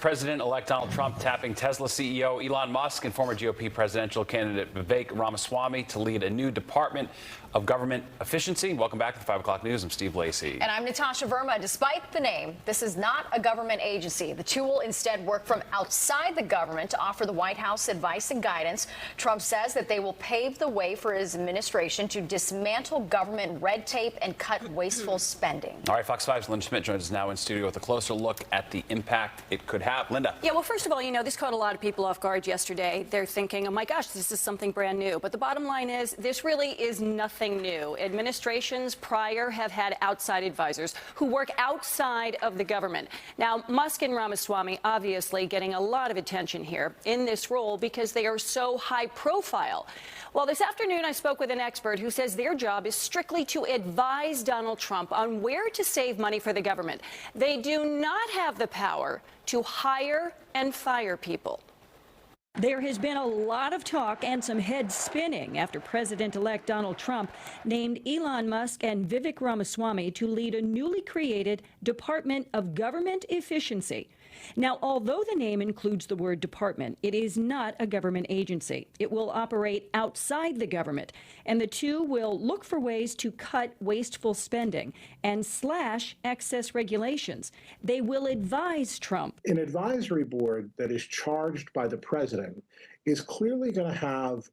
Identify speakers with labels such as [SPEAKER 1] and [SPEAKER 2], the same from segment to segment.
[SPEAKER 1] President-elect Donald Trump tapping Tesla CEO Elon Musk and former GOP presidential candidate Vivek Ramaswamy to lead a new Department of Government Efficiency. Welcome back to the 5 o'clock news. I'm Steve Lacey.
[SPEAKER 2] And I'm Natasha Verma. Despite the name, this is not a government agency. The two will instead work from outside the government to offer the White House advice and guidance. Trump says that they will pave the way for his administration to dismantle government red tape and cut wasteful spending.
[SPEAKER 1] All right, Fox 5's Linda Schmidt joins us now in studio with a closer look at the impact it could have. Linda.
[SPEAKER 3] Yeah, well, first of all, this caught a lot of people off guard yesterday. They're thinking, oh my gosh, this is something brand new. But the bottom line is this really is nothing new. Administrations prior have had outside advisors who work outside of the government. Now, Musk and Ramaswamy obviously getting a lot of attention here in this role because they are so high profile. Well, this afternoon I spoke with an expert who says their job is strictly to advise Donald Trump on where to save money for the government. They do not have the power to hire and fire people.
[SPEAKER 4] There has been a lot of talk and some heads spinning after President-elect Donald Trump named Elon Musk and Vivek Ramaswamy to lead a newly created Department of Government Efficiency. Now, although the name includes the word department, it is not a government agency. It will operate outside the government, and the two will look for ways to cut wasteful spending and slash excess regulations. They will advise Trump.
[SPEAKER 5] An advisory board that is charged by the president is clearly going to have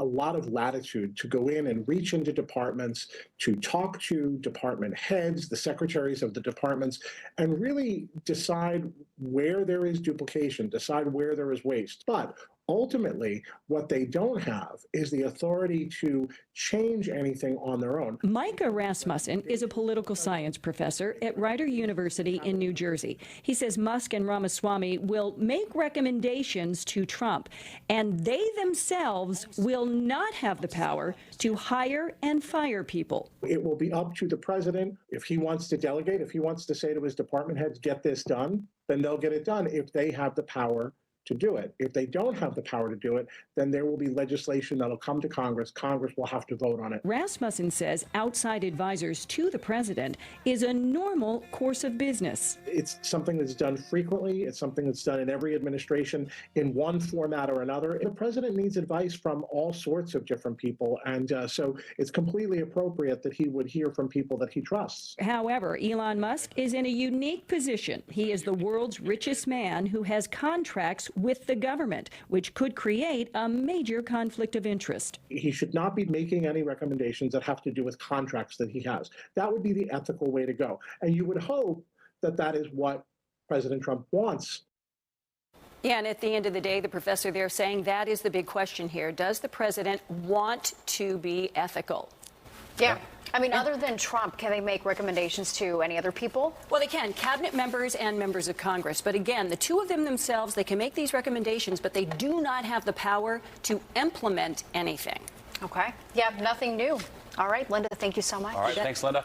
[SPEAKER 5] a lot of latitude to go in and reach into departments, to talk to department heads, the secretaries of the departments, and really decide where there is duplication, decide where there is waste. But ultimately, what they don't have is the authority to change anything on their own.
[SPEAKER 4] Micah Rasmussen is a political science professor at Rider University in New Jersey. He says Musk and Ramaswamy will make recommendations to Trump, and they themselves will not have the power to hire and fire people.
[SPEAKER 5] It will be up to the president. If he wants to delegate, if he wants to say to his department heads, get this done, then they'll get it done if they have the power to do it. If they don't have the power to do it, then there will be legislation that'll come to Congress. Congress will have to vote on it.
[SPEAKER 4] Rasmussen says outside advisors to the president is a normal course of business.
[SPEAKER 5] It's something that's done frequently. It's something that's done in every administration in one format or another. The president needs advice from all sorts of different people, and so it's completely appropriate that he would hear from people that he trusts.
[SPEAKER 4] However, Elon Musk is in a unique position. He is the world's richest man who has contracts with the government, which could create a major conflict of interest.
[SPEAKER 5] He should not be making any recommendations that have to do with contracts that he has. That would be the ethical way to go. And you would hope that that is what President Trump wants.
[SPEAKER 3] Yeah, and at the end of the day, the professor there saying that is the big question here. Does the president want to be ethical?
[SPEAKER 2] Yeah. I mean, other than Trump, can they make recommendations to any other people?
[SPEAKER 3] Well, they can, cabinet members and members of Congress. But again, the two of them themselves, they can make these recommendations, but they do not have the power to implement anything.
[SPEAKER 2] Okay. Yeah, nothing new. All right, Linda, thank you so much.
[SPEAKER 1] All right, thanks, Linda.